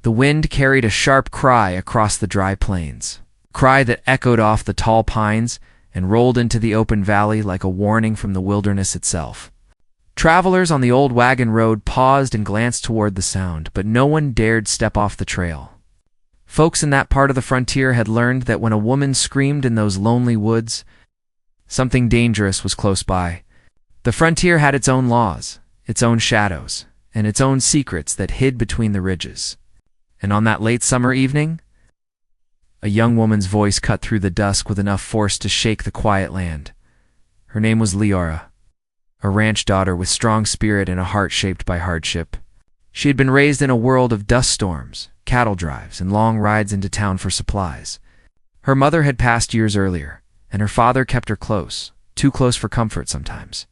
The wind carried a sharp cry across the dry plains, a cry that echoed off the tall pines and rolled into the open valley like a warning from the wilderness itself. Travelers on the old wagon road paused and glanced toward the sound, but no one dared step off the trail. Folks in that part of the frontier had learned that when a woman screamed in those lonely woods, something dangerous was close by. The frontier had its own laws, its own shadows, and its own secrets that hid between the ridges. And on that late summer evening, a young woman's voice cut through the dusk with enough force to shake the quiet land. Her name was Leora, a ranch daughter with strong spirit and a heart shaped by hardship. She had been raised in a world of dust storms, cattle drives, and long rides into town for supplies. Her mother had passed years earlier, and her father kept her close, too close for comfort sometimes.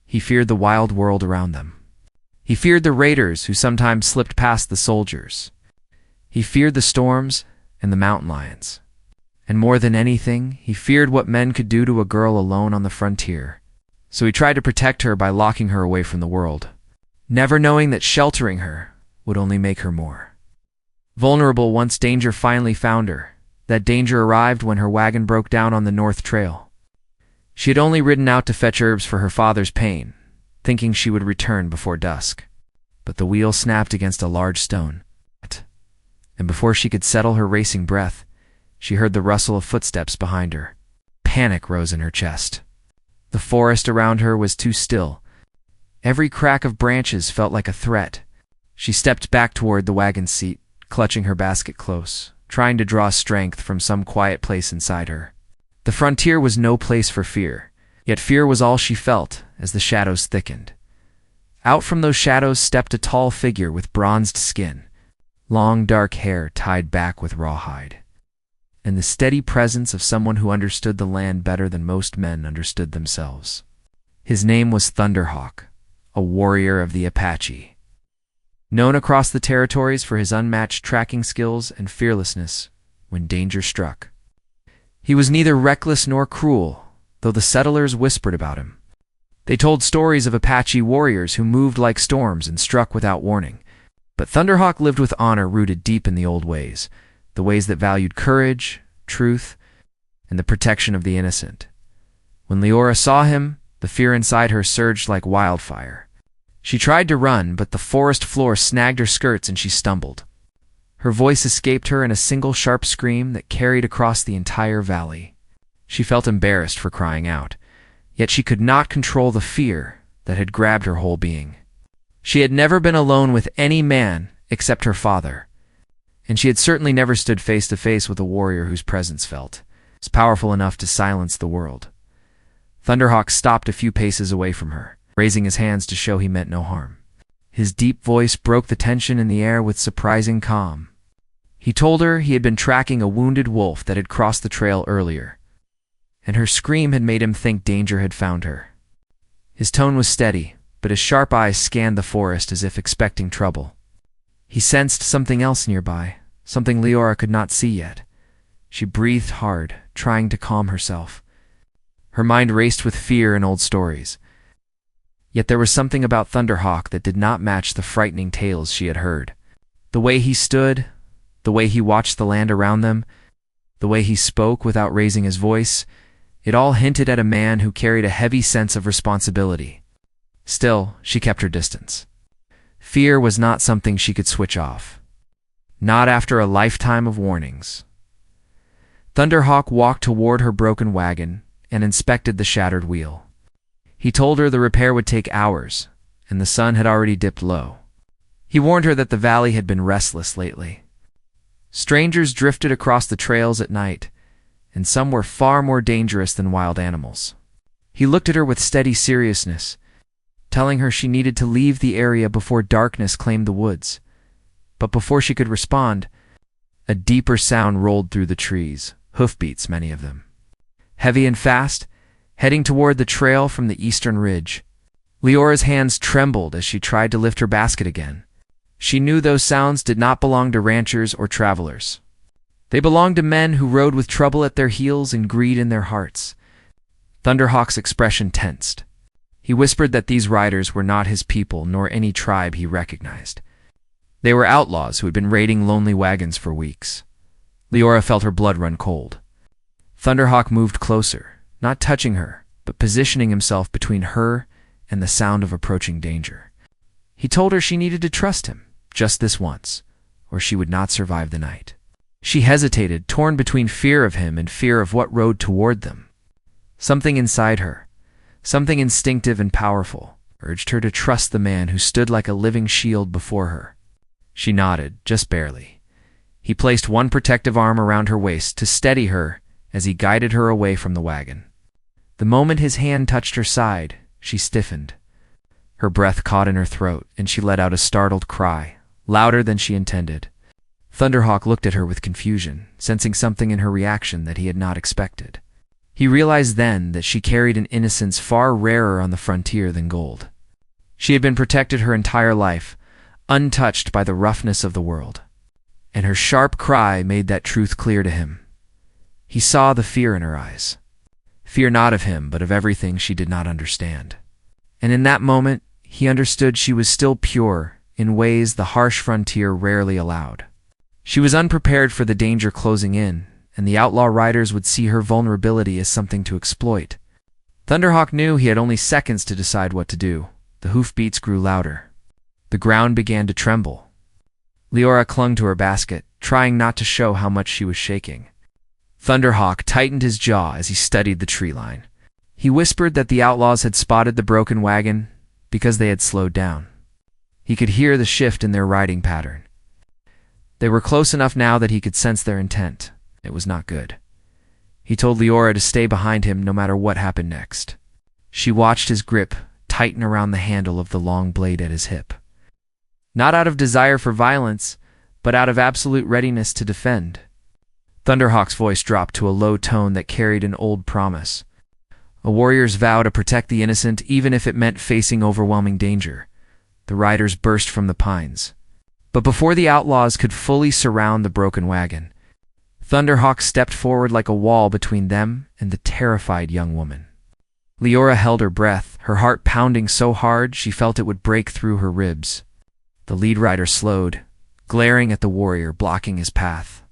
He feared the wild world around them. He feared the raiders who sometimes slipped past the soldiers. He feared the storms and the mountain lions. And more than anything, he feared what men could do to a girl alone on the frontier. So he tried to protect her by locking her away from the world, never knowing that sheltering her would only make her more vulnerable once danger finally found her. That danger arrived when her wagon broke down on the North Trail. She had only ridden out to fetch herbs for her father's pain, thinking she would return before dusk. But the wheel snapped against a large stone, and before she could settle her racing breath, she heard the rustle of footsteps behind her. Panic rose in her chest. The forest around her was too still. Every crack of branches felt like a threat. She stepped back toward the wagon seat, clutching her basket close, trying to draw strength from some quiet place inside her. The frontier was no place for fear, yet fear was all she felt as the shadows thickened. Out from those shadows stepped a tall figure with bronzed skin, long dark hair tied back with rawhide, and the steady presence of someone who understood the land better than most men understood themselves. His name was Thunderhawk, a warrior of the Apache, known across the territories for his unmatched tracking skills and fearlessness when danger struck. He was neither reckless nor cruel, though the settlers whispered about him. They told stories of Apache warriors who moved like storms and struck without warning. But Thunderhawk lived with honor rooted deep in the old ways, the ways that valued courage, truth, and the protection of the innocent. When Leora saw him, the fear inside her surged like wildfire. She tried to run, but the forest floor snagged her skirts and she stumbled. Her voice escaped her in a single sharp scream that carried across the entire valley. She felt embarrassed for crying out, yet she could not control the fear that had grabbed her whole being. She had never been alone with any man except her father, and she had certainly never stood face to face with a warrior whose presence felt was powerful enough to silence the world. Thunderhawk stopped a few paces away from her, raising his hands to show he meant no harm. His deep voice broke the tension in the air with surprising calm. He told her he had been tracking a wounded wolf that had crossed the trail earlier, and her scream had made him think danger had found her. His tone was steady, but his sharp eyes scanned the forest as if expecting trouble. He sensed something else nearby, something Leora could not see yet. She breathed hard, trying to calm herself. Her mind raced with fear and old stories. Yet there was something about Thunderhawk that did not match the frightening tales she had heard. The way he stood, the way he watched the land around them, the way he spoke without raising his voice, it all hinted at a man who carried a heavy sense of responsibility. Still, she kept her distance. Fear was not something she could switch off. Not after a lifetime of warnings. Thunderhawk walked toward her broken wagon and inspected the shattered wheel. He told her the repair would take hours, and the sun had already dipped low. He warned her that the valley had been restless lately. Strangers drifted across the trails at night, and some were far more dangerous than wild animals. He looked at her with steady seriousness, telling her she needed to leave the area before darkness claimed the woods. But before she could respond, a deeper sound rolled through the trees, hoofbeats many of them. Heavy and fast, heading toward the trail from the eastern ridge. Leora's hands trembled as she tried to lift her basket again. She knew those sounds did not belong to ranchers or travelers. They belonged to men who rode with trouble at their heels and greed in their hearts. Thunderhawk's expression tensed. He whispered that these riders were not his people nor any tribe he recognized. They were outlaws who had been raiding lonely wagons for weeks. Leora felt her blood run cold. Thunderhawk moved closer, not touching her, but positioning himself between her and the sound of approaching danger. He told her she needed to trust him, just this once, or she would not survive the night. She hesitated, torn between fear of him and fear of what rode toward them. Something inside her, something instinctive and powerful, urged her to trust the man who stood like a living shield before her. She nodded, just barely. He placed one protective arm around her waist to steady her as he guided her away from the wagon. The moment his hand touched her side, she stiffened. Her breath caught in her throat, and she let out a startled cry, louder than she intended. Thunderhawk looked at her with confusion, sensing something in her reaction that he had not expected. He realized then that she carried an innocence far rarer on the frontier than gold. She had been protected her entire life, untouched by the roughness of the world. And her sharp cry made that truth clear to him. He saw the fear in her eyes. Fear not of him, but of everything she did not understand. And in that moment, he understood she was still pure in ways the harsh frontier rarely allowed. She was unprepared for the danger closing in, and the outlaw riders would see her vulnerability as something to exploit. Thunderhawk knew he had only seconds to decide what to do. The hoofbeats grew louder. The ground began to tremble. Leora clung to her basket, trying not to show how much she was shaking. Thunderhawk tightened his jaw as he studied the tree line. He whispered that the outlaws had spotted the broken wagon because they had slowed down. He could hear the shift in their riding pattern. They were close enough now that he could sense their intent. It was not good. He told Leora to stay behind him no matter what happened next. She watched his grip tighten around the handle of the long blade at his hip. Not out of desire for violence, but out of absolute readiness to defend. Thunderhawk's voice dropped to a low tone that carried an old promise. A warrior's vow to protect the innocent even if it meant facing overwhelming danger. The riders burst from the pines. But before the outlaws could fully surround the broken wagon, Thunderhawk stepped forward like a wall between them and the terrified young woman. Leora held her breath, her heart pounding so hard she felt it would break through her ribs. The lead rider slowed, glaring at the warrior blocking his path.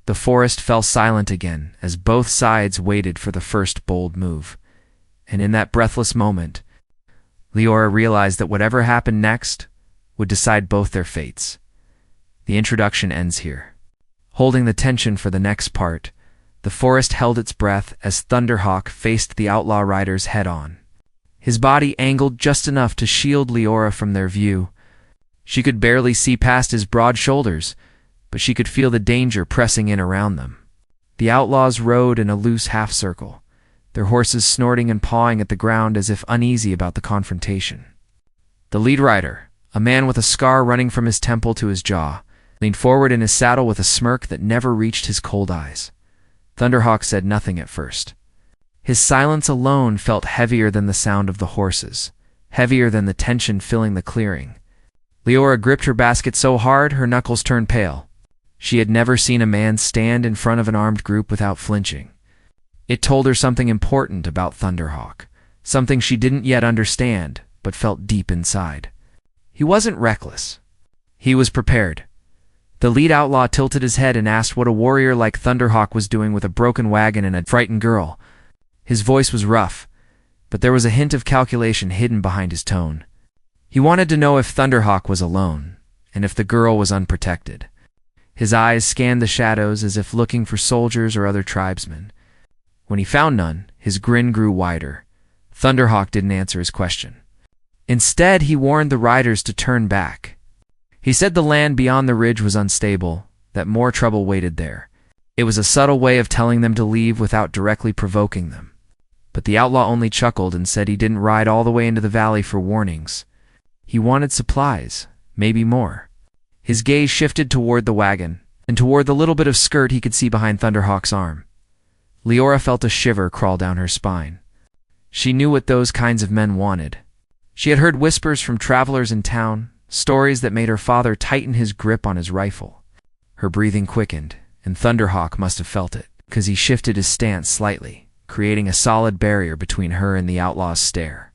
The forest fell silent again as both sides waited for the first bold move. And in that breathless moment, Leora realized that whatever happened next would decide both their fates. The introduction ends here. Holding the tension for the next part, the forest held its breath as Thunderhawk faced the outlaw riders head-on. His body angled just enough to shield Leora from their view. She could barely see past his broad shoulders, but she could feel the danger pressing in around them. The outlaws rode in a loose half-circle, their horses snorting and pawing at the ground as if uneasy about the confrontation. The lead rider, a man with a scar running from his temple to his jaw, leaned forward in his saddle with a smirk that never reached his cold eyes. Thunderhawk said nothing at first. His silence alone felt heavier than the sound of the horses, heavier than the tension filling the clearing. Leora gripped her basket so hard her knuckles turned pale. She had never seen a man stand in front of an armed group without flinching. It told her something important about Thunderhawk, something she didn't yet understand, but felt deep inside. He wasn't reckless. He was prepared. The lead outlaw tilted his head and asked what a warrior like Thunderhawk was doing with a broken wagon and a frightened girl. His voice was rough, but there was a hint of calculation hidden behind his tone. He wanted to know if Thunderhawk was alone, and if the girl was unprotected. His eyes scanned the shadows as if looking for soldiers or other tribesmen. When he found none, his grin grew wider. Thunderhawk didn't answer his question. Instead, he warned the riders to turn back. He said the land beyond the ridge was unstable, that more trouble waited there. It was a subtle way of telling them to leave without directly provoking them. But the outlaw only chuckled and said he didn't ride all the way into the valley for warnings. He wanted supplies, maybe more. His gaze shifted toward the wagon, and toward the little bit of skirt he could see behind Thunderhawk's arm. Leora felt a shiver crawl down her spine. She knew what those kinds of men wanted. She had heard whispers from travelers in town, stories that made her father tighten his grip on his rifle. Her breathing quickened, and Thunderhawk must have felt it, because he shifted his stance slightly, creating a solid barrier between her and the outlaw's stare.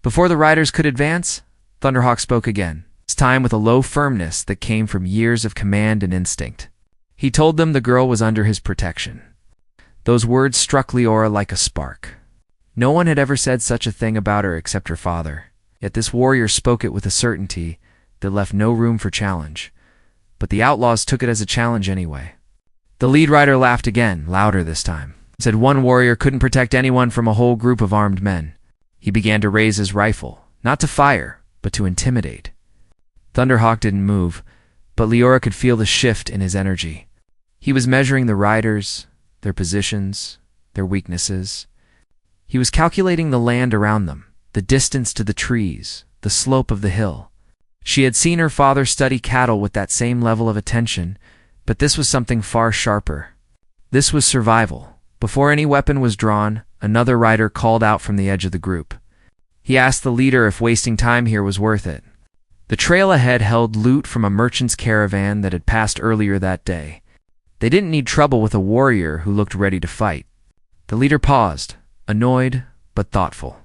Before the riders could advance, Thunderhawk spoke again, his time with a low firmness that came from years of command and instinct. He told them the girl was under his protection. Those words struck Leora like a spark. No one had ever said such a thing about her except her father, yet this warrior spoke it with a certainty that left no room for challenge. But the outlaws took it as a challenge anyway. The lead rider laughed again, louder this time. He said one warrior couldn't protect anyone from a whole group of armed men. He began to raise his rifle, not to fire, but to intimidate. Thunderhawk didn't move, but Leora could feel the shift in his energy. He was measuring the riders, their positions, their weaknesses. He was calculating the land around them, the distance to the trees, the slope of the hill. She had seen her father study cattle with that same level of attention, but this was something far sharper. This was survival. Before any weapon was drawn, another rider called out from the edge of the group. He asked the leader if wasting time here was worth it. The trail ahead held loot from a merchant's caravan that had passed earlier that day. They didn't need trouble with a warrior who looked ready to fight. The leader paused, annoyed but thoughtful.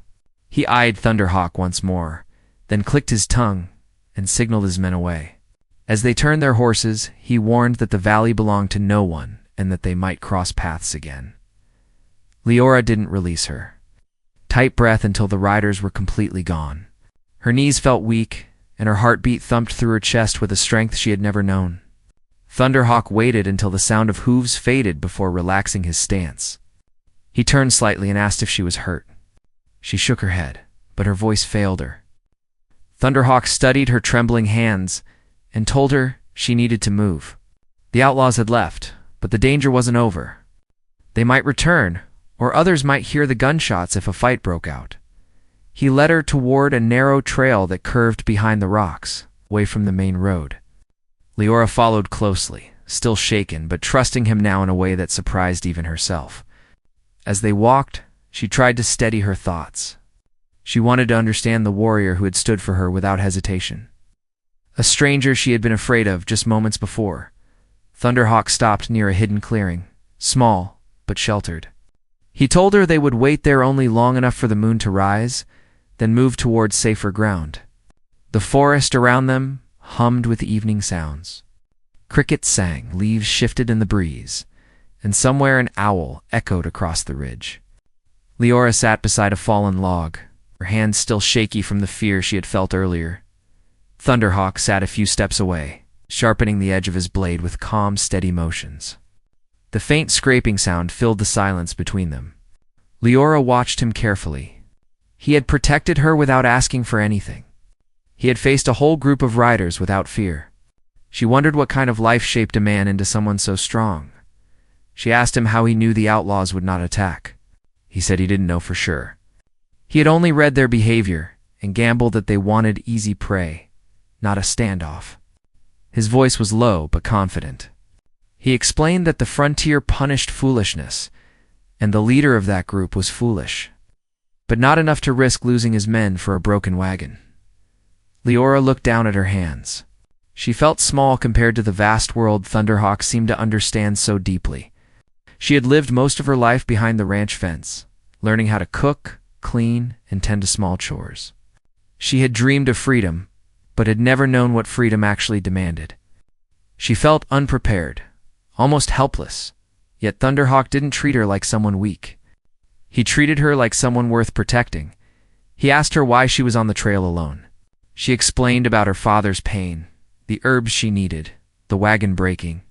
He eyed Thunderhawk once more, then clicked his tongue and signaled his men away. As they turned their horses, he warned that the valley belonged to no one and that they might cross paths again. Leora didn't release her. Tight breath until the riders were completely gone. Her knees felt weak, and her heartbeat thumped through her chest with a strength she had never known. Thunderhawk waited until the sound of hooves faded before relaxing his stance. He turned slightly and asked if she was hurt. She shook her head, but her voice failed her. Thunderhawk studied her trembling hands and told her she needed to move. The outlaws had left, but the danger wasn't over. They might return, or others might hear the gunshots if a fight broke out. He led her toward a narrow trail that curved behind the rocks, away from the main road. Leora followed closely, still shaken, but trusting him now in a way that surprised even herself. As they walked, she tried to steady her thoughts. She wanted to understand the warrior who had stood for her without hesitation. A stranger she had been afraid of just moments before. Thunderhawk stopped near a hidden clearing, small but sheltered. He told her they would wait there only long enough for the moon to rise, then move towards safer ground. The forest around them hummed with evening sounds. Crickets sang, leaves shifted in the breeze, and somewhere an owl echoed across the ridge. Leora sat beside a fallen log, her hands still shaky from the fear she had felt earlier. Thunderhawk sat a few steps away, sharpening the edge of his blade with calm, steady motions. The faint scraping sound filled the silence between them. Leora watched him carefully. He had protected her without asking for anything. He had faced a whole group of riders without fear. She wondered what kind of life shaped a man into someone so strong. She asked him how he knew the outlaws would not attack. He said he didn't know for sure. He had only read their behavior and gambled that they wanted easy prey, not a standoff. His voice was low but confident. He explained that the frontier punished foolishness, and the leader of that group was foolish, but not enough to risk losing his men for a broken wagon. Leora looked down at her hands. She felt small compared to the vast world Thunderhawk seemed to understand so deeply. She had lived most of her life behind the ranch fence, learning how to cook, clean, and tend to small chores. She had dreamed of freedom, but had never known what freedom actually demanded. She felt unprepared, almost helpless, yet Thunderhawk didn't treat her like someone weak. He treated her like someone worth protecting. He asked her why she was on the trail alone. She explained about her father's pain, the herbs she needed, the wagon breaking,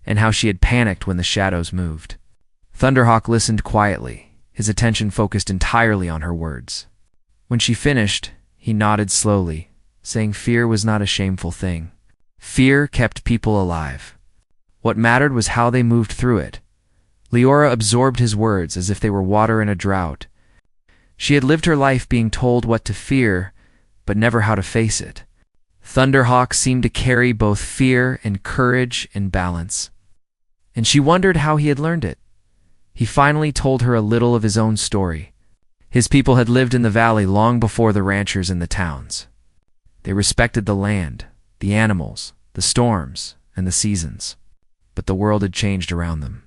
and how she had panicked when the shadows moved. Thunderhawk listened quietly, his attention focused entirely on her words. When she finished, he nodded slowly, saying fear was not a shameful thing. Fear kept people alive. What mattered was how they moved through it. Leora absorbed his words as if they were water in a drought. She had lived her life being told what to fear, but never how to face it. Thunderhawk seemed to carry both fear and courage in balance, and she wondered how he had learned it. He finally told her a little of his own story. His people had lived in the valley long before the ranchers in the towns. They respected the land, the animals, the storms, and the seasons. But the world had changed around them.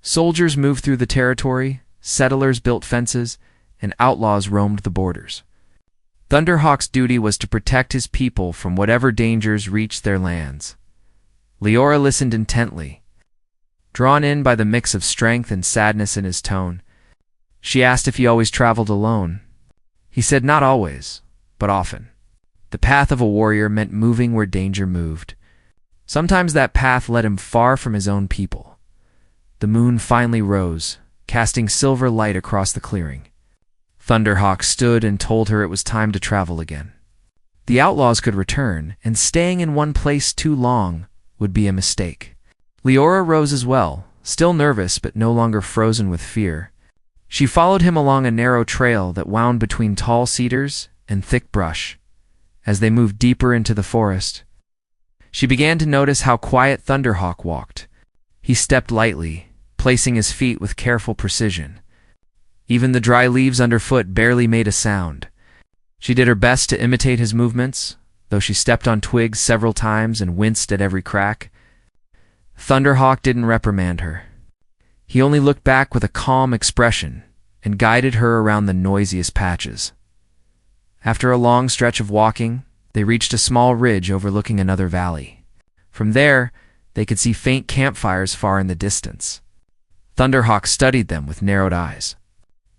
Soldiers moved through the territory, settlers built fences, and outlaws roamed the borders. Thunderhawk's duty was to protect his people from whatever dangers reached their lands. Leora listened intently, drawn in by the mix of strength and sadness in his tone. She asked if he always traveled alone. He said not always, but often. The path of a warrior meant moving where danger moved. Sometimes that path led him far from his own people. The moon finally rose, casting silver light across the clearing. Thunderhawk stood and told her it was time to travel again. The outlaws could return, and staying in one place too long would be a mistake. Leora rose as well, still nervous but no longer frozen with fear. She followed him along a narrow trail that wound between tall cedars and thick brush. As they moved deeper into the forest, she began to notice how quiet Thunderhawk walked. He stepped lightly, placing his feet with careful precision. Even the dry leaves underfoot barely made a sound. She did her best to imitate his movements, though she stepped on twigs several times and winced at every crack. Thunderhawk didn't reprimand her. He only looked back with a calm expression and guided her around the noisiest patches. After a long stretch of walking, they reached a small ridge overlooking another valley. From there, they could see faint campfires far in the distance. Thunderhawk studied them with narrowed eyes.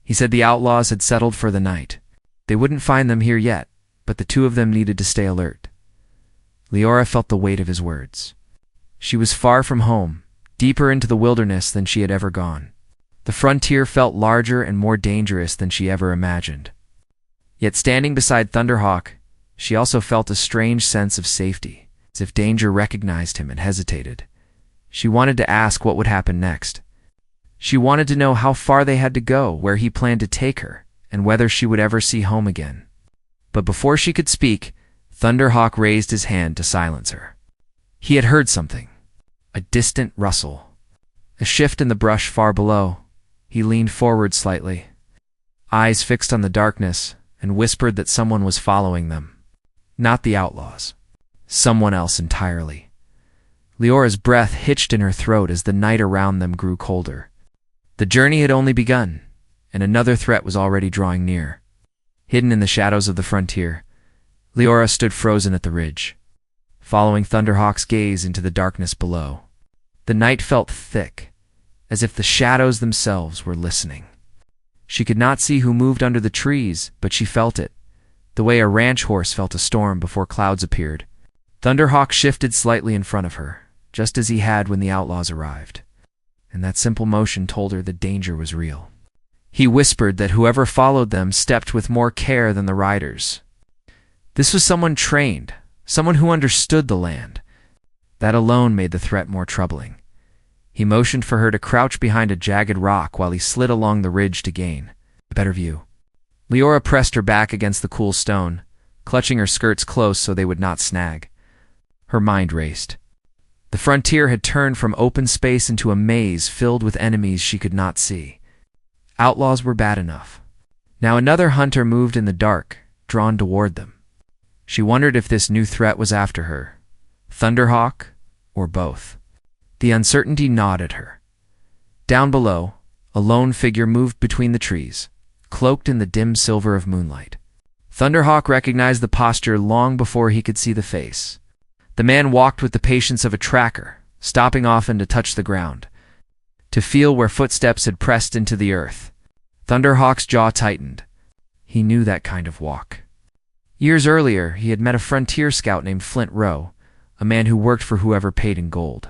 He said the outlaws had settled for the night. They wouldn't find them here yet, but the two of them needed to stay alert. Leora felt the weight of his words. She was far from home, deeper into the wilderness than she had ever gone. The frontier felt larger and more dangerous than she ever imagined. Yet standing beside Thunderhawk, she also felt a strange sense of safety, as if danger recognized him and hesitated. She wanted to ask what would happen next. She wanted to know how far they had to go, where he planned to take her, and whether she would ever see home again. But before she could speak, Thunderhawk raised his hand to silence her. He had heard something, a distant rustle, a shift in the brush far below. He leaned forward slightly, eyes fixed on the darkness, and whispered that someone was following them. Not the outlaws. Someone else entirely. Leora's breath hitched in her throat as the night around them grew colder. The journey had only begun, and another threat was already drawing near. Hidden in the shadows of the frontier, Leora stood frozen at the ridge, following Thunderhawk's gaze into the darkness below. The night felt thick, as if the shadows themselves were listening. She could not see who moved under the trees, but she felt it, the way a ranch horse felt a storm before clouds appeared. Thunderhawk shifted slightly in front of her, just as he had when the outlaws arrived, and that simple motion told her the danger was real. He whispered that whoever followed them stepped with more care than the riders. This was someone trained, someone who understood the land. That alone made the threat more troubling. He motioned for her to crouch behind a jagged rock while he slid along the ridge to gain a better view. Leora pressed her back against the cool stone, clutching her skirts close so they would not snag. Her mind raced. The frontier had turned from open space into a maze filled with enemies she could not see. Outlaws were bad enough. Now another hunter moved in the dark, drawn toward them. She wondered if this new threat was after her, Thunderhawk, or both. The uncertainty gnawed at her. Down below, a lone figure moved between the trees, cloaked in the dim silver of moonlight. Thunderhawk recognized the posture long before he could see the face. The man walked with the patience of a tracker, stopping often to touch the ground, to feel where footsteps had pressed into the earth. Thunderhawk's jaw tightened. He knew that kind of walk. Years earlier, he had met a frontier scout named Flint Rowe, a man who worked for whoever paid in gold.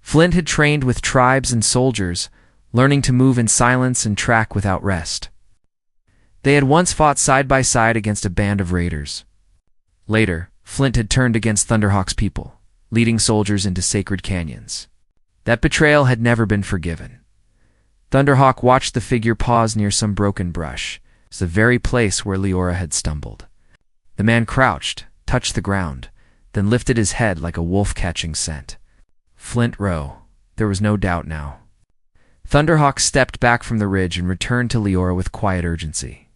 Flint had trained with tribes and soldiers, learning to move in silence and track without rest. They had once fought side by side against a band of raiders. Later, Flint had turned against Thunderhawk's people, leading soldiers into sacred canyons. That betrayal had never been forgiven. Thunderhawk watched the figure pause near some broken brush, the very place where Leora had stumbled. The man crouched, touched the ground, then lifted his head like a wolf catching scent. Flint Rowe. There was no doubt now. Thunderhawk stepped back from the ridge and returned to Leora with quiet urgency.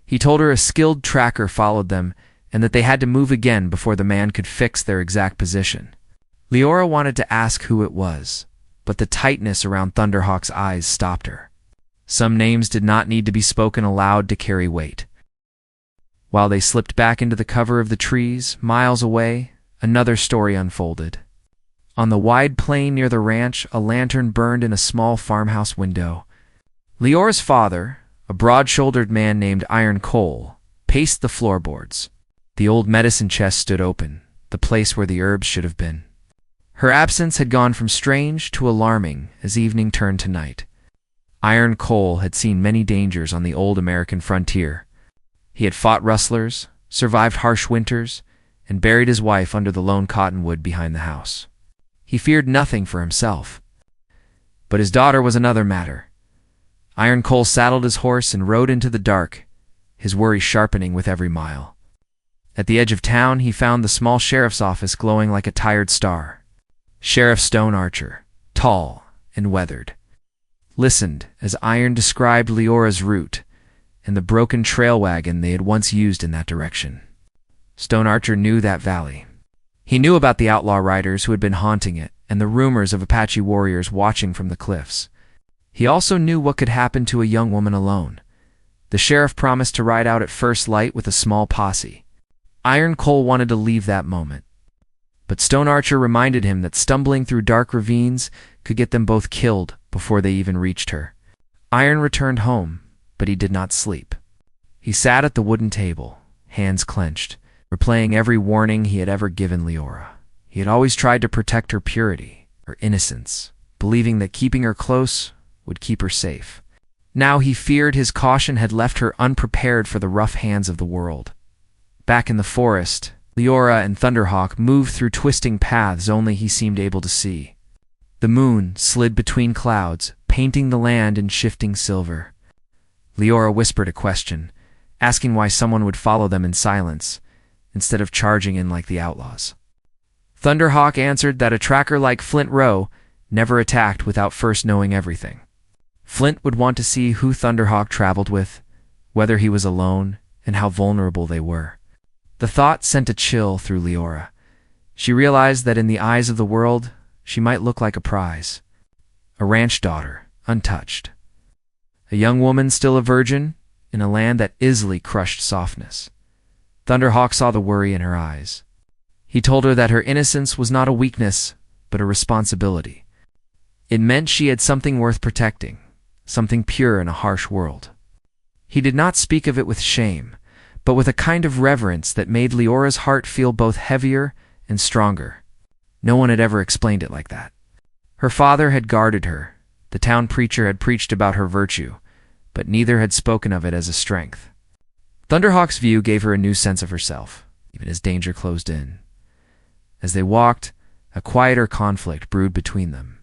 He told her a skilled tracker followed them and that they had to move again before the man could fix their exact position. Leora wanted to ask who it was, but the tightness around Thunderhawk's eyes stopped her. Some names did not need to be spoken aloud to carry weight. While they slipped back into the cover of the trees, miles away, another story unfolded. On the wide plain near the ranch, a lantern burned in a small farmhouse window. Leora's father, a broad-shouldered man named Iron Cole, paced the floorboards. The old medicine chest stood open, the place where the herbs should have been. Her absence had gone from strange to alarming as evening turned to night. Iron Cole had seen many dangers on the old American frontier. He had fought rustlers, survived harsh winters, and buried his wife under the lone cottonwood behind the house. He feared nothing for himself. But his daughter was another matter. Iron Cole saddled his horse and rode into the dark, his worry sharpening with every mile. At the edge of town, he found the small sheriff's office glowing like a tired star. Sheriff Stone Archer, tall and weathered, listened as Iron described Leora's route and the broken trail wagon they had once used in that direction. Stone Archer knew that valley. He knew about the outlaw riders who had been haunting it and the rumors of Apache warriors watching from the cliffs. He also knew what could happen to a young woman alone. The sheriff promised to ride out at first light with a small posse. Iron Cole wanted to leave that moment. But Stone Archer reminded him that stumbling through dark ravines could get them both killed before they even reached her. Iron returned home, but he did not sleep. He sat at the wooden table, hands clenched, replaying every warning he had ever given Leora. He had always tried to protect her purity, her innocence, believing that keeping her close would keep her safe. Now he feared his caution had left her unprepared for the rough hands of the world. Back in the forest, Leora and Thunderhawk moved through twisting paths only he seemed able to see. The moon slid between clouds, painting the land in shifting silver. Leora whispered a question, asking why someone would follow them in silence, instead of charging in like the outlaws. Thunderhawk answered that a tracker like Flint Rowe never attacked without first knowing everything. Flint would want to see who Thunderhawk traveled with, whether he was alone, and how vulnerable they were. The thought sent a chill through Leora. She realized that in the eyes of the world, she might look like a prize. A ranch daughter, untouched. A young woman still a virgin, in a land that easily crushed softness. Thunderhawk saw the worry in her eyes. He told her that her innocence was not a weakness, but a responsibility. It meant she had something worth protecting, something pure in a harsh world. He did not speak of it with shame, but with a kind of reverence that made Leora's heart feel both heavier and stronger. No one had ever explained it like that. Her father had guarded her, the town preacher had preached about her virtue, but neither had spoken of it as a strength. Thunderhawk's view gave her a new sense of herself, even as danger closed in. As they walked, a quieter conflict brewed between them.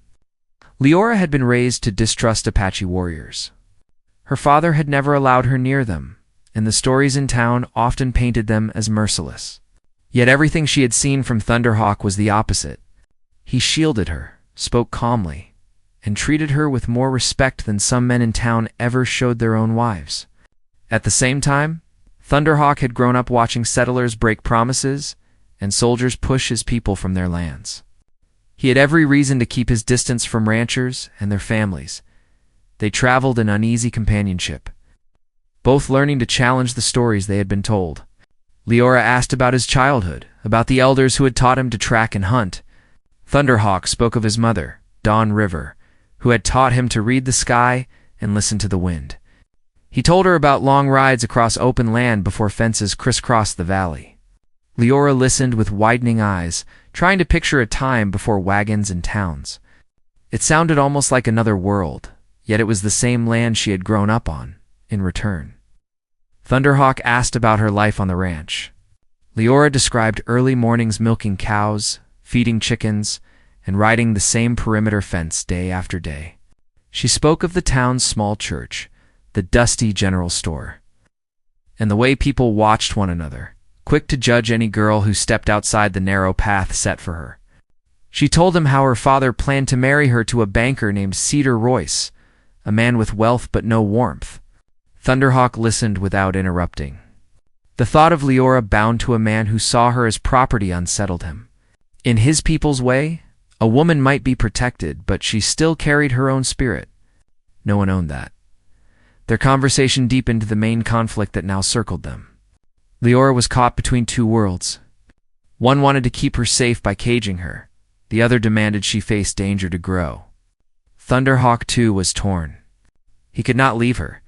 Leora had been raised to distrust Apache warriors. Her father had never allowed her near them, and the stories in town often painted them as merciless. Yet everything she had seen from Thunderhawk was the opposite. He shielded her, spoke calmly, and treated her with more respect than some men in town ever showed their own wives. At the same time, Thunderhawk had grown up watching settlers break promises and soldiers push his people from their lands. He had every reason to keep his distance from ranchers and their families. They traveled in uneasy companionship, both learning to challenge the stories they had been told. Leora asked about his childhood, about the elders who had taught him to track and hunt. Thunderhawk spoke of his mother, Dawn River, who had taught him to read the sky and listen to the wind. He told her about long rides across open land before fences crisscrossed the valley. Leora listened with widening eyes, trying to picture a time before wagons and towns. It sounded almost like another world, yet it was the same land she had grown up on, in return. Thunderhawk asked about her life on the ranch. Leora described early mornings milking cows, feeding chickens, and riding the same perimeter fence day after day. She spoke of the town's small church, the dusty general store, and the way people watched one another, quick to judge any girl who stepped outside the narrow path set for her. She told him how her father planned to marry her to a banker named Cedar Royce, a man with wealth but no warmth. Thunderhawk listened without interrupting. The thought of Leora bound to a man who saw her as property unsettled him. In his people's way, a woman might be protected, but she still carried her own spirit. No one owned that. Their conversation deepened the main conflict that now circled them. Leora was caught between two worlds. One wanted to keep her safe by caging her. The other demanded she face danger to grow. Thunderhawk, too, was torn. He could not leave her,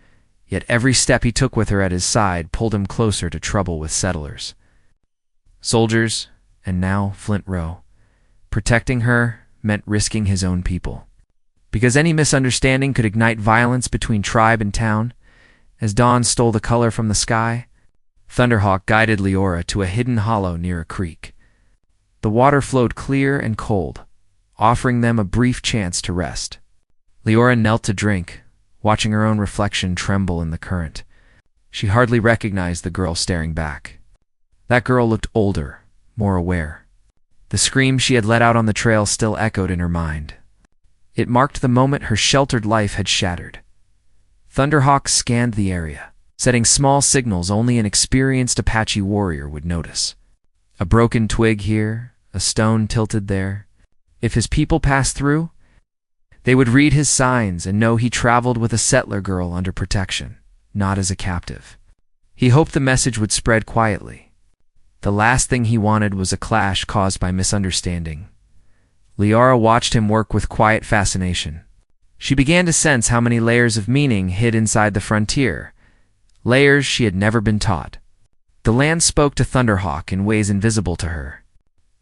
yet every step he took with her at his side pulled him closer to trouble with settlers. Soldiers, and now Flint Row. Protecting her meant risking his own people. Because any misunderstanding could ignite violence between tribe and town. As dawn stole the color from the sky, Thunderhawk guided Leora to a hidden hollow near a creek. The water flowed clear and cold, offering them a brief chance to rest. Leora knelt to drink, watching her own reflection tremble in the current. She hardly recognized the girl staring back. That girl looked older, more aware. The scream she had let out on the trail still echoed in her mind. It marked the moment her sheltered life had shattered. Thunderhawk scanned the area, setting small signals only an experienced Apache warrior would notice. A broken twig here, a stone tilted there. If his people passed through, they would read his signs and know he traveled with a settler girl under protection, not as a captive. He hoped the message would spread quietly. The last thing he wanted was a clash caused by misunderstanding. Leora watched him work with quiet fascination. She began to sense how many layers of meaning hid inside the frontier, layers she had never been taught. The land spoke to Thunderhawk in ways invisible to her.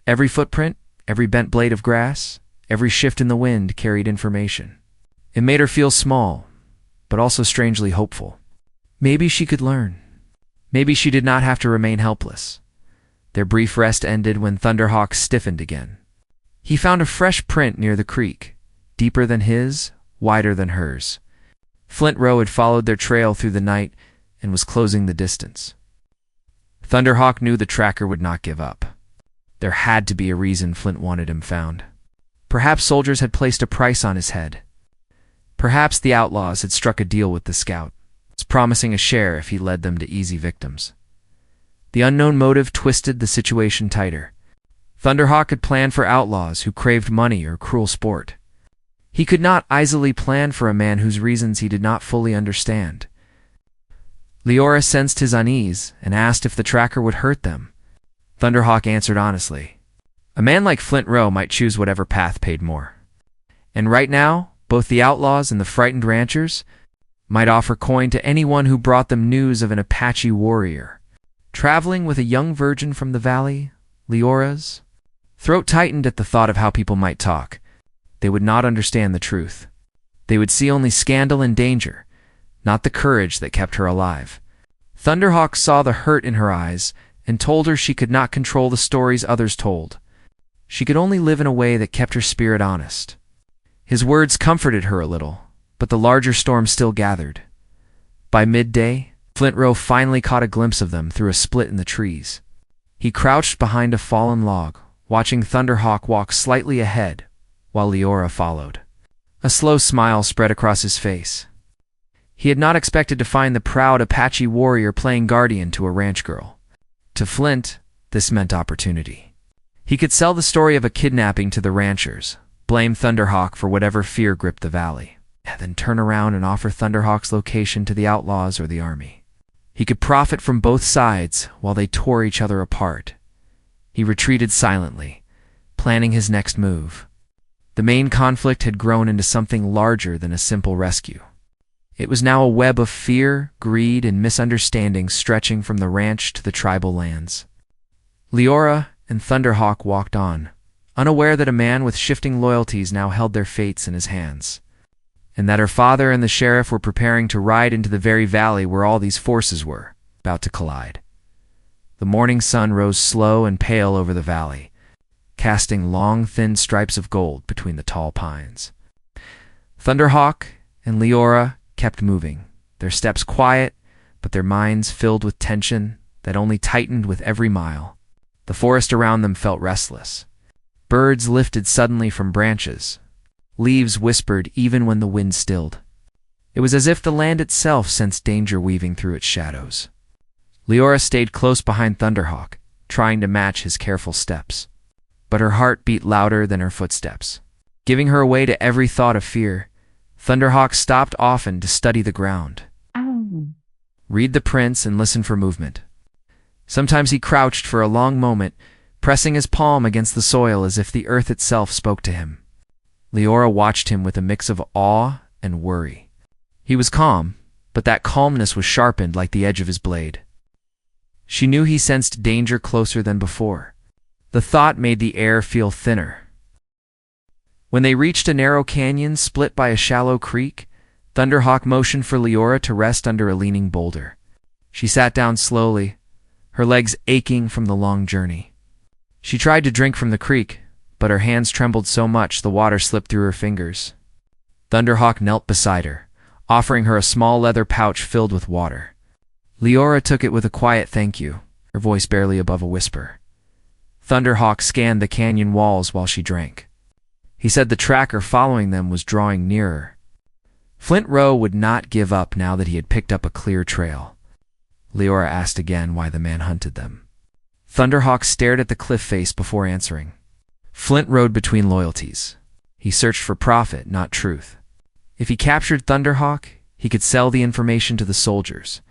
Every footprint, every bent blade of grass, every shift in the wind carried information. It made her feel small, but also strangely hopeful. Maybe she could learn. Maybe she did not have to remain helpless. Their brief rest ended when Thunderhawk stiffened again. He found a fresh print near the creek, deeper than his, wider than hers. Flint Row had followed their trail through the night and was closing the distance. Thunderhawk knew the tracker would not give up. There had to be a reason Flint wanted him found. Perhaps soldiers had placed a price on his head. Perhaps the outlaws had struck a deal with the scout, promising a share if he led them to easy victims. The unknown motive twisted the situation tighter. Thunderhawk had planned for outlaws who craved money or cruel sport. He could not easily plan for a man whose reasons he did not fully understand. Leora sensed his unease and asked if the tracker would hurt them. Thunderhawk answered honestly. A man like Flint Row might choose whatever path paid more. And right now, both the outlaws and the frightened ranchers might offer coin to anyone who brought them news of an Apache warrior. Traveling with a young virgin from the valley, Leora's throat tightened at the thought of how people might talk. They would not understand the truth. They would see only scandal and danger, not the courage that kept her alive. Thunderhawk saw the hurt in her eyes and told her she could not control the stories others told. She could only live in a way that kept her spirit honest. His words comforted her a little, but the larger storm still gathered. By midday, Flint Row finally caught a glimpse of them through a split in the trees. He crouched behind a fallen log, watching Thunderhawk walk slightly ahead, while Leora followed. A slow smile spread across his face. He had not expected to find the proud Apache warrior playing guardian to a ranch girl. To Flint, this meant opportunity. He could sell the story of a kidnapping to the ranchers, blame Thunderhawk for whatever fear gripped the valley, and then turn around and offer Thunderhawk's location to the outlaws or the army. He could profit from both sides while they tore each other apart. He retreated silently, planning his next move. The main conflict had grown into something larger than a simple rescue. It was now a web of fear, greed, and misunderstanding stretching from the ranch to the tribal lands. Leora and Thunderhawk walked on, unaware that a man with shifting loyalties now held their fates in his hands, and that her father and the sheriff were preparing to ride into the very valley where all these forces were, about to collide. The morning sun rose slow and pale over the valley, casting long, thin stripes of gold between the tall pines. Thunderhawk and Leora kept moving, their steps quiet, but their minds filled with tension that only tightened with every mile. The forest around them felt restless. Birds lifted suddenly from branches. Leaves whispered even when the wind stilled. It was as if the land itself sensed danger weaving through its shadows. Leora stayed close behind Thunderhawk, trying to match his careful steps. But her heart beat louder than her footsteps. Giving her away to every thought of fear, Thunderhawk stopped often to study the ground. Read the prints and listen for movement. Sometimes he crouched for a long moment, pressing his palm against the soil as if the earth itself spoke to him. Leora watched him with a mix of awe and worry. He was calm, but that calmness was sharpened like the edge of his blade. She knew he sensed danger closer than before. The thought made the air feel thinner. When they reached a narrow canyon split by a shallow creek, Thunderhawk motioned for Leora to rest under a leaning boulder. She sat down slowly, her legs aching from the long journey. She tried to drink from the creek, but her hands trembled so much the water slipped through her fingers. Thunderhawk knelt beside her, offering her a small leather pouch filled with water. Leora took it with a quiet thank you, her voice barely above a whisper. Thunderhawk scanned the canyon walls while she drank. He said the tracker following them was drawing nearer. Flint Row would not give up now that he had picked up a clear trail. Leora asked again why the man hunted them. Thunderhawk stared at the cliff face before answering. Flint rode between loyalties. He searched for profit, not truth. If he captured Thunderhawk, he could sell the information to the soldiers.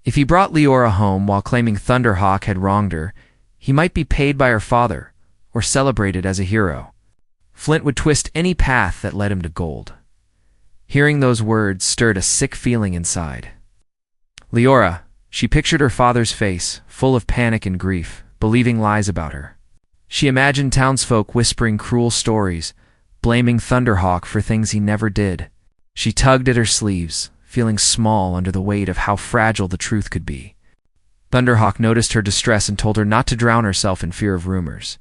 If he brought Leora home while claiming Thunderhawk had wronged her, he might be paid by her father or celebrated as a hero. Flint would twist any path that led him to gold. Hearing those words stirred a sick feeling inside. Leora, she pictured her father's face, full of panic and grief, believing lies about her. She imagined townsfolk whispering cruel stories, blaming Thunderhawk for things he never did. She tugged at her sleeves, feeling small under the weight of how fragile the truth could be. Thunderhawk noticed her distress and told her not to drown herself in fear of rumors.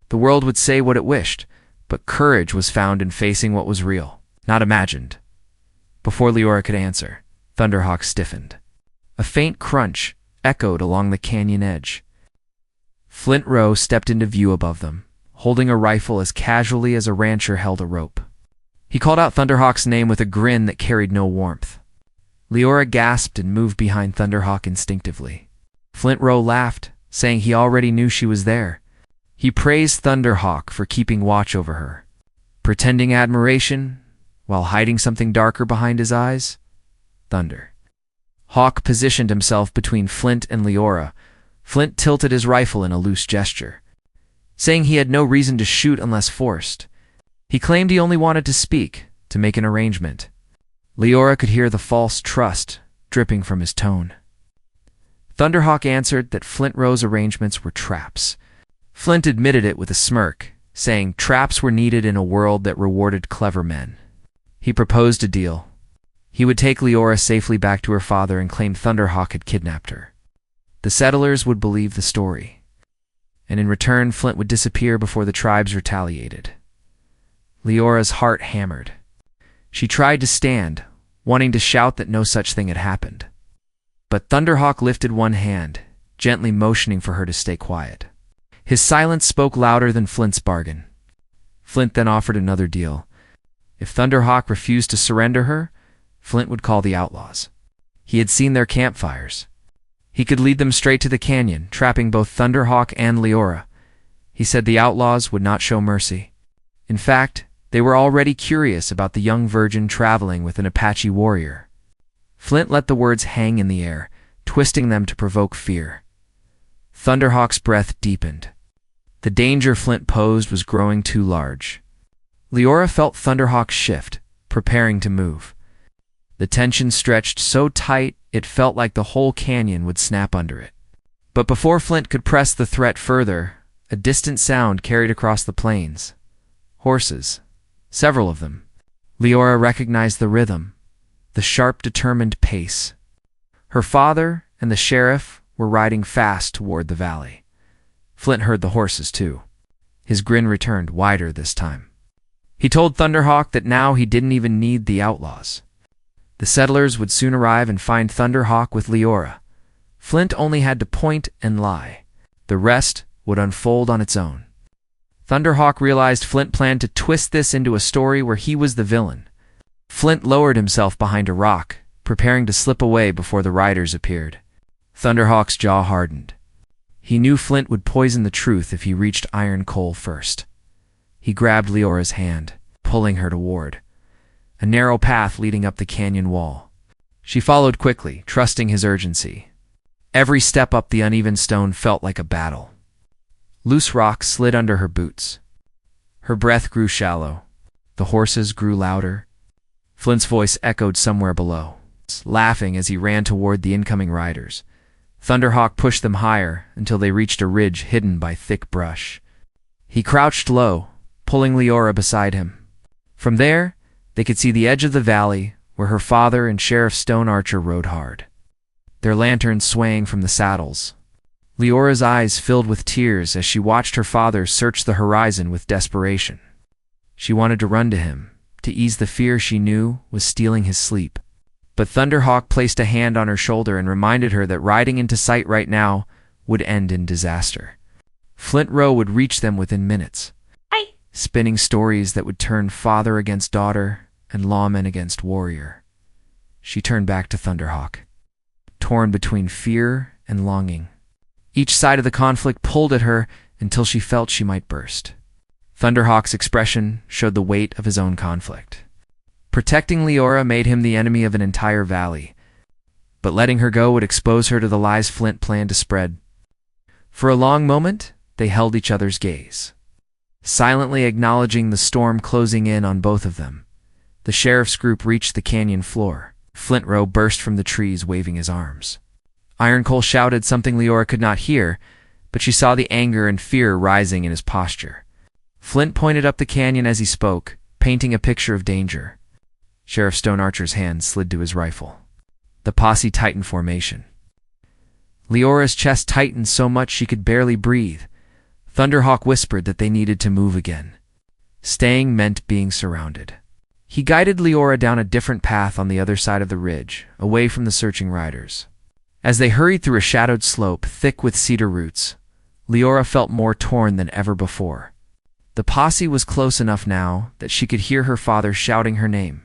The world would say what it wished, but courage was found in facing what was real, not imagined. Before Leora could answer, Thunderhawk stiffened. A faint crunch echoed along the canyon edge. Flint Row stepped into view above them, holding a rifle as casually as a rancher held a rope. He called out Thunderhawk's name with a grin that carried no warmth. Leora gasped and moved behind Thunderhawk instinctively. Flint Row laughed, saying he already knew she was there. He praised Thunderhawk for keeping watch over her, pretending admiration while hiding something darker behind his eyes. Thunder. Hawk positioned himself between Flint and Leora. Flint tilted his rifle in a loose gesture, saying he had no reason to shoot unless forced. He claimed he only wanted to speak, to make an arrangement. Leora could hear the false trust dripping from his tone. Thunderhawk answered that Flint Row's arrangements were traps. Flint admitted it with a smirk, saying traps were needed in a world that rewarded clever men. He proposed a deal. He would take Leora safely back to her father and claim Thunderhawk had kidnapped her. The settlers would believe the story, and in return Flint would disappear before the tribes retaliated. Leora's heart hammered. She tried to stand, wanting to shout that no such thing had happened. But Thunderhawk lifted one hand, gently motioning for her to stay quiet. His silence spoke louder than Flint's bargain. Flint then offered another deal. If Thunderhawk refused to surrender her, Flint would call the outlaws. He had seen their campfires. He could lead them straight to the canyon, trapping both Thunderhawk and Leora. He said the outlaws would not show mercy. In fact, they were already curious about the young virgin traveling with an Apache warrior. Flint let the words hang in the air, twisting them to provoke fear. Thunderhawk's breath deepened. The danger Flint posed was growing too large. Leora felt Thunderhawk shift, preparing to move. The tension stretched so tight it felt like the whole canyon would snap under it. But before Flint could press the threat further, a distant sound carried across the plains. Horses. Several of them. Leora recognized the rhythm, the sharp, determined pace. Her father and the sheriff were riding fast toward the valley. Flint heard the horses too. His grin returned, wider this time. He told Thunderhawk that now he didn't even need the outlaws. The settlers would soon arrive and find Thunderhawk with Leora. Flint only had to point and lie. The rest would unfold on its own. Thunderhawk realized Flint planned to twist this into a story where he was the villain. Flint lowered himself behind a rock, preparing to slip away before the riders appeared. Thunderhawk's jaw hardened. He knew Flint would poison the truth if he reached Iron Coal first. He grabbed Leora's hand, pulling her toward a narrow path leading up the canyon wall. She followed quickly, trusting his urgency. Every step up the uneven stone felt like a battle. Loose rocks slid under her boots. Her breath grew shallow. The horses grew louder. Flint's voice echoed somewhere below, laughing as he ran toward the incoming riders. Thunderhawk pushed them higher until they reached a ridge hidden by thick brush. He crouched low, pulling Leora beside him. From there, they could see the edge of the valley where her father and Sheriff Stone Archer rode hard, their lanterns swaying from the saddles. Leora's eyes filled with tears as she watched her father search the horizon with desperation. She wanted to run to him, to ease the fear she knew was stealing his sleep. But Thunderhawk placed a hand on her shoulder and reminded her that riding into sight right now would end in disaster. Flint Row would reach them within minutes, spinning stories that would turn father against daughter and lawman against warrior. She turned back to Thunderhawk, torn between fear and longing. Each side of the conflict pulled at her until she felt she might burst. Thunderhawk's expression showed the weight of his own conflict. Protecting Leora made him the enemy of an entire valley, but letting her go would expose her to the lies Flint planned to spread. For a long moment, they held each other's gaze, silently acknowledging the storm closing in on both of them. The sheriff's group reached the canyon floor. Flint Row burst from the trees, waving his arms. Ironcole shouted something Leora could not hear, but she saw the anger and fear rising in his posture. Flint pointed up the canyon as he spoke, painting a picture of danger. Sheriff Stone Archer's hand slid to his rifle. The posse tightened formation. Leora's chest tightened so much she could barely breathe. Thunderhawk whispered that they needed to move again. Staying meant being surrounded. He guided Leora down a different path on the other side of the ridge, away from the searching riders. As they hurried through a shadowed slope thick with cedar roots, Leora felt more torn than ever before. The posse was close enough now that she could hear her father shouting her name.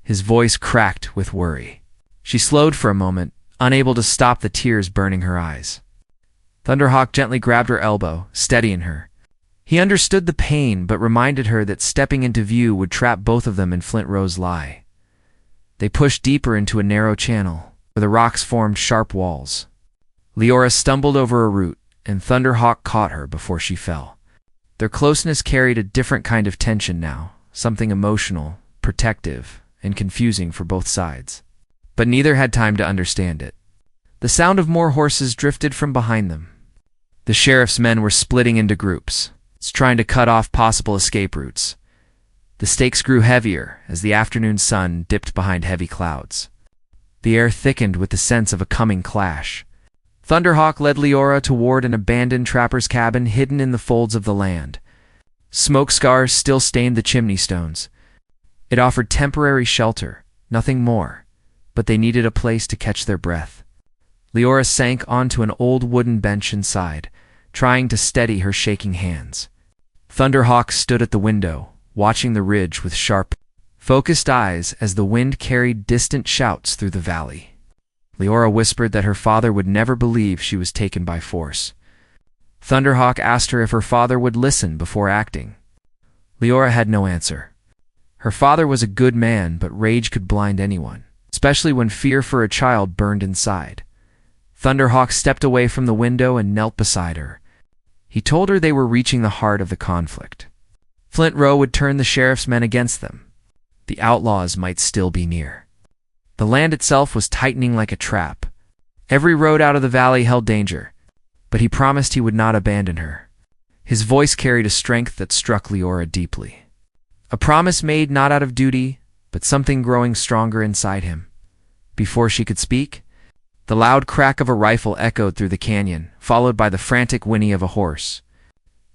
His voice cracked with worry. She slowed for a moment, unable to stop the tears burning her eyes. Thunderhawk gently grabbed her elbow, steadying her. He understood the pain but reminded her that stepping into view would trap both of them in Flint Row's lie. They pushed deeper into a narrow channel, where the rocks formed sharp walls. Leora stumbled over a root, and Thunderhawk caught her before she fell. Their closeness carried a different kind of tension now, something emotional, protective, and confusing for both sides. But neither had time to understand it. The sound of more horses drifted from behind them. The sheriff's men were splitting into groups, trying to cut off possible escape routes. The stakes grew heavier as the afternoon sun dipped behind heavy clouds. The air thickened with the sense of a coming clash. Thunderhawk led Leora toward an abandoned trapper's cabin hidden in the folds of the land. Smoke scars still stained the chimney stones. It offered temporary shelter, nothing more, but they needed a place to catch their breath. Leora sank onto an old wooden bench inside, trying to steady her shaking hands. Thunderhawk stood at the window, watching the ridge with sharp, focused eyes as the wind carried distant shouts through the valley. Leora whispered that her father would never believe she was taken by force. Thunderhawk asked her if her father would listen before acting. Leora had no answer. Her father was a good man, but rage could blind anyone, especially when fear for a child burned inside. Thunderhawk stepped away from the window and knelt beside her. He told her they were reaching the heart of the conflict. Flint Row would turn the sheriff's men against them. The outlaws might still be near. The land itself was tightening like a trap. Every road out of the valley held danger, but he promised he would not abandon her. His voice carried a strength that struck Leora deeply. A promise made not out of duty, but something growing stronger inside him. Before she could speak, the loud crack of a rifle echoed through the canyon, followed by the frantic whinny of a horse.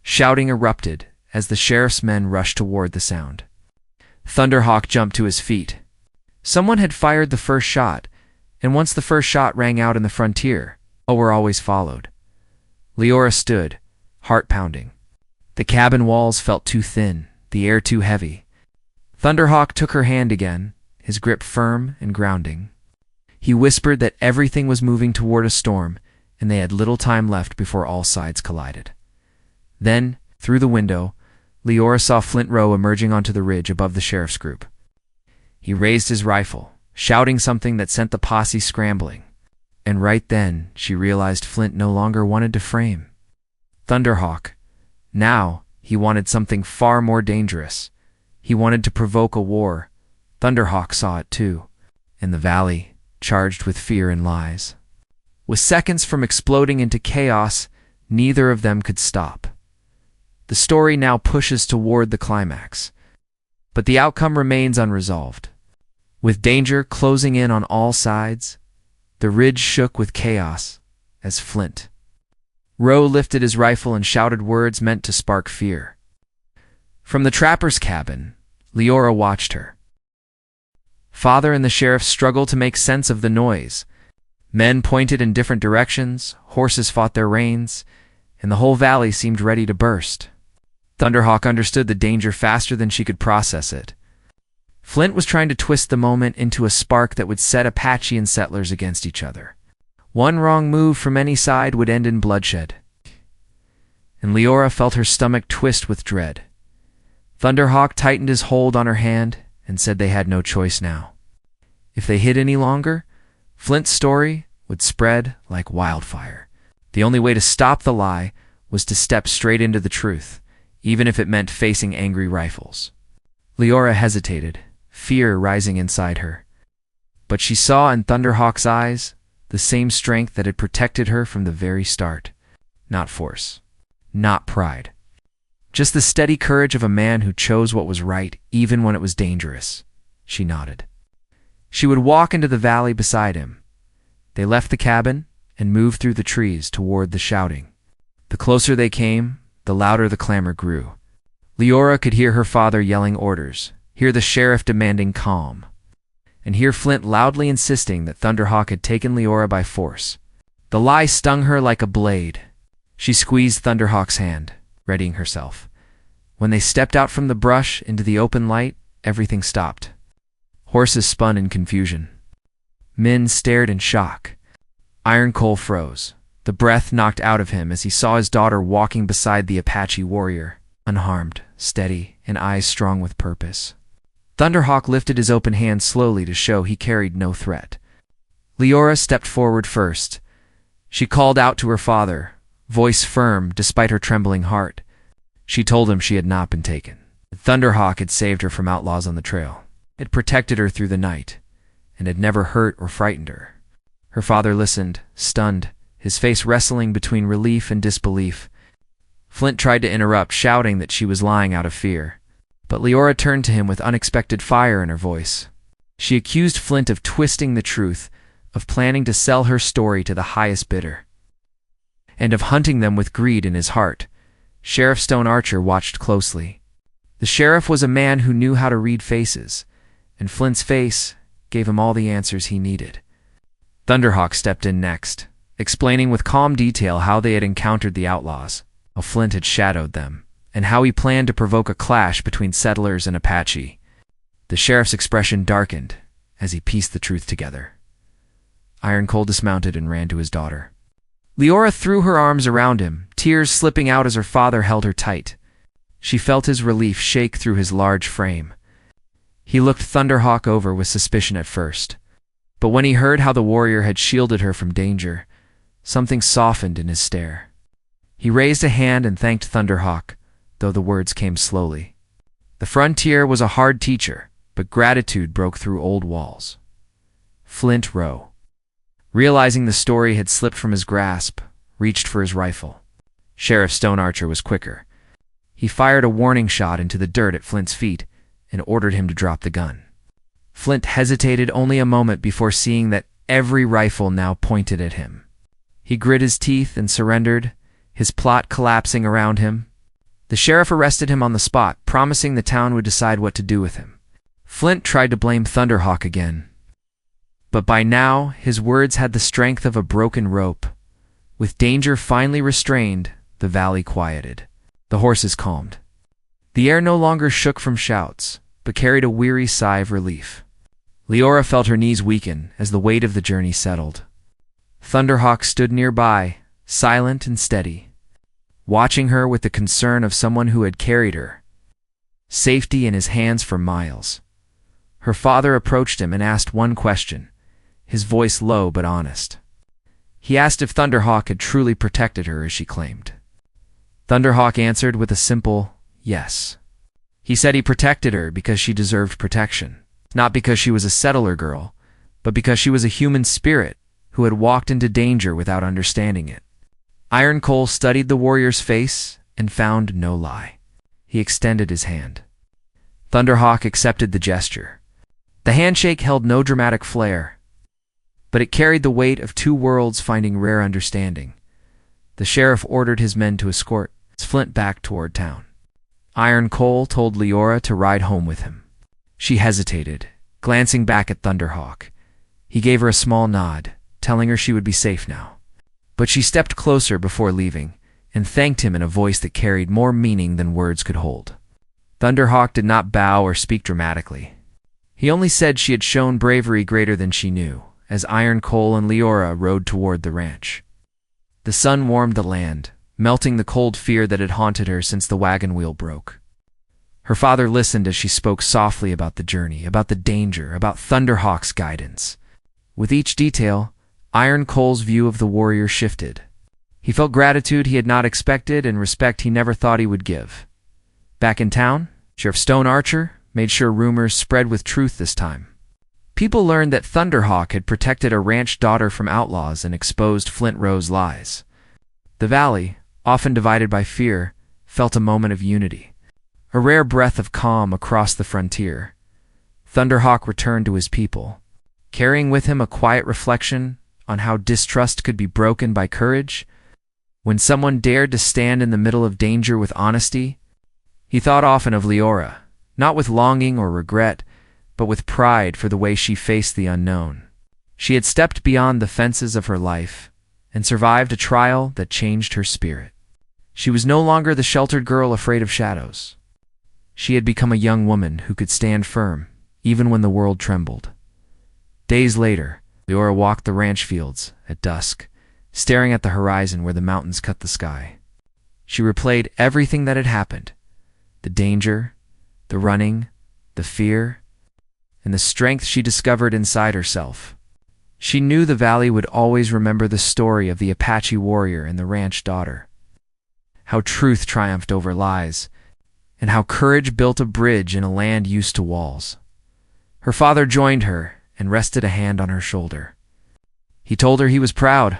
Shouting erupted as the sheriff's men rushed toward the sound. Thunderhawk jumped to his feet. Someone had fired the first shot, and once the first shot rang out in the frontier, were always followed. Leora stood, heart pounding. The cabin walls felt too thin, the air too heavy. Thunderhawk took her hand again, his grip firm and grounding. He whispered that everything was moving toward a storm, and they had little time left before all sides collided. Then, through the window, Leora saw Flint Row emerging onto the ridge above the sheriff's group. He raised his rifle, shouting something that sent the posse scrambling. And right then, she realized Flint no longer wanted to frame Thunderhawk. Now, he wanted something far more dangerous. He wanted to provoke a war. Thunderhawk saw it too. And the valley, charged with fear and lies, with seconds from exploding into chaos, neither of them could stop. The story now pushes toward the climax, but the outcome remains unresolved. With danger closing in on all sides, the ridge shook with chaos as Flint Rowe lifted his rifle and shouted words meant to spark fear. From the trapper's cabin, Leora watched her. Father and the sheriff struggled to make sense of the noise. Men pointed in different directions, horses fought their reins, and the whole valley seemed ready to burst. Thunderhawk understood the danger faster than she could process it. Flint was trying to twist the moment into a spark that would set Apache and settlers against each other. One wrong move from any side would end in bloodshed. And Leora felt her stomach twist with dread. Thunderhawk tightened his hold on her hand and said they had no choice now. If they hid any longer, Flint's story would spread like wildfire. The only way to stop the lie was to step straight into the truth, even if it meant facing angry rifles. Leora hesitated, fear rising inside her. But she saw in Thunderhawk's eyes the same strength that had protected her from the very start. Not force, not pride. Just the steady courage of a man who chose what was right even when it was dangerous. She nodded. She would walk into the valley beside him. They left the cabin and moved through the trees toward the shouting. The closer they came, the louder the clamor grew. Leora could hear her father yelling orders, hear the sheriff demanding calm, and hear Flint loudly insisting that Thunderhawk had taken Leora by force. The lie stung her like a blade. She squeezed Thunderhawk's hand, readying herself. When they stepped out from the brush into the open light, everything stopped. Horses spun in confusion. Men stared in shock. Iron Coal froze. The breath knocked out of him as he saw his daughter walking beside the Apache warrior, unharmed, steady, and eyes strong with purpose. Thunderhawk lifted his open hand slowly to show he carried no threat. Leora stepped forward first. She called out to her father, voice firm despite her trembling heart. She told him she had not been taken. Thunderhawk had saved her from outlaws on the trail. It protected her through the night, and had never hurt or frightened her. Her father listened, stunned, his face wrestling between relief and disbelief. Flint tried to interrupt, shouting that she was lying out of fear. But Leora turned to him with unexpected fire in her voice. She accused Flint of twisting the truth, of planning to sell her story to the highest bidder, and of hunting them with greed in his heart. Sheriff Stone Archer watched closely. The sheriff was a man who knew how to read faces, and Flint's face gave him all the answers he needed. Thunderhawk stepped in next, explaining with calm detail how they had encountered the outlaws, how Flint had shadowed them, and how he planned to provoke a clash between settlers and Apache. The sheriff's expression darkened as he pieced the truth together. Iron Coal dismounted and ran to his daughter. Leora threw her arms around him, tears slipping out as her father held her tight. She felt his relief shake through his large frame. He looked Thunderhawk over with suspicion at first, but when he heard how the warrior had shielded her from danger, something softened in his stare. He raised a hand and thanked Thunderhawk, though the words came slowly. The frontier was a hard teacher, but gratitude broke through old walls. Flint Rowe, realizing the story had slipped from his grasp, reached for his rifle. Sheriff Stone Archer was quicker. He fired a warning shot into the dirt at Flint's feet and ordered him to drop the gun. Flint hesitated only a moment before seeing that every rifle now pointed at him. He grit his teeth and surrendered, his plot collapsing around him. The sheriff arrested him on the spot, promising the town would decide what to do with him. Flint tried to blame Thunderhawk again, but by now his words had the strength of a broken rope. With danger finally restrained, the valley quieted. The horses calmed. The air no longer shook from shouts, but carried a weary sigh of relief. Leora felt her knees weaken as the weight of the journey settled. Thunderhawk stood nearby, silent and steady, watching her with the concern of someone who had carried her safety in his hands for miles. Her father approached him and asked one question, his voice low but honest. He asked if Thunderhawk had truly protected her as she claimed. Thunderhawk answered with a simple yes. He said he protected her because she deserved protection, not because she was a settler girl, but because she was a human spirit who had walked into danger without understanding it. Iron Coal studied the warrior's face and found no lie. He extended his hand. Thunderhawk accepted the gesture. The handshake held no dramatic flair, but it carried the weight of two worlds finding rare understanding. The sheriff ordered his men to escort Flint back toward town. Iron Coal told Leora to ride home with him. She hesitated, glancing back at Thunderhawk. He gave her a small nod, telling her she would be safe now. But she stepped closer before leaving, and thanked him in a voice that carried more meaning than words could hold. Thunderhawk did not bow or speak dramatically. He only said she had shown bravery greater than she knew, as Iron Coal and Leora rode toward the ranch. The sun warmed the land, melting the cold fear that had haunted her since the wagon wheel broke. Her father listened as she spoke softly about the journey, about the danger, about Thunderhawk's guidance. With each detail, Iron Coal's view of the warrior shifted. He felt gratitude he had not expected and respect he never thought he would give. Back in town, Sheriff Stone Archer made sure rumors spread with truth this time. People learned that Thunderhawk had protected a ranch daughter from outlaws and exposed Flint Row's lies. The valley, often divided by fear, felt a moment of unity, a rare breath of calm across the frontier. Thunderhawk returned to his people, carrying with him a quiet reflection on how distrust could be broken by courage. When someone dared to stand in the middle of danger with honesty, he thought often of Leora, not with longing or regret, but with pride for the way she faced the unknown. She had stepped beyond the fences of her life and survived a trial that changed her spirit. She was no longer the sheltered girl afraid of shadows. She had become a young woman who could stand firm, even when the world trembled. Days later, Leora walked the ranch fields at dusk, staring at the horizon where the mountains cut the sky. She replayed everything that had happened: the danger, the running, the fear, and the strength she discovered inside herself. She knew the valley would always remember the story of the Apache warrior and the ranch daughter, how truth triumphed over lies, and how courage built a bridge in a land used to walls. Her father joined her and rested a hand on her shoulder. He told her he was proud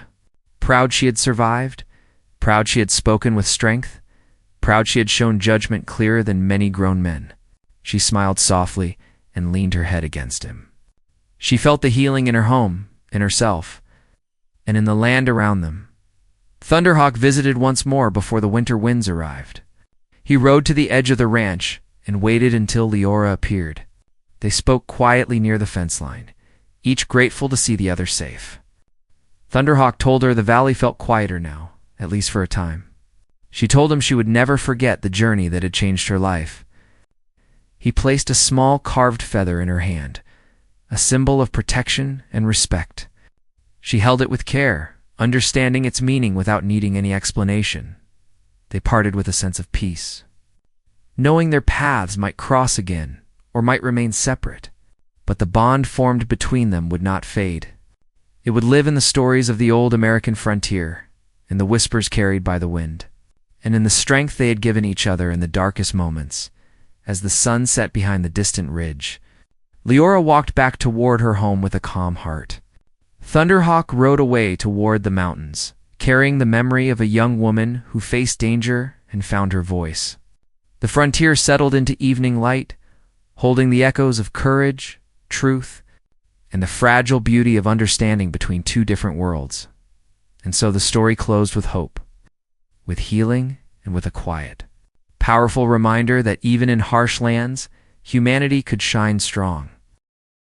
she had survived, proud she had spoken with strength, proud she had shown judgment clearer than many grown men. She smiled softly and leaned her head against him. She felt the healing in her home, in herself, and in the land around them. Thunderhawk visited once more before the winter winds arrived. He rode to the edge of the ranch and waited until Leora appeared. They spoke quietly near the fence line, each grateful to see the other safe. Thunderhawk told her the valley felt quieter now, at least for a time. She told him she would never forget the journey that had changed her life. He placed a small carved feather in her hand, a symbol of protection and respect. She held it with care, understanding its meaning without needing any explanation. They parted with a sense of peace, knowing their paths might cross again or might remain separate, but the bond formed between them would not fade. It would live in the stories of the old American frontier, in the whispers carried by the wind, and in the strength they had given each other in the darkest moments. As the sun set behind the distant ridge, Leora walked back toward her home with a calm heart. Thunderhawk rode away toward the mountains, carrying the memory of a young woman who faced danger and found her voice. The frontier settled into evening light, holding the echoes of courage, truth, and the fragile beauty of understanding between two different worlds. And so the story closed with hope, with healing, and with a quiet, powerful reminder that even in harsh lands, humanity could shine strong.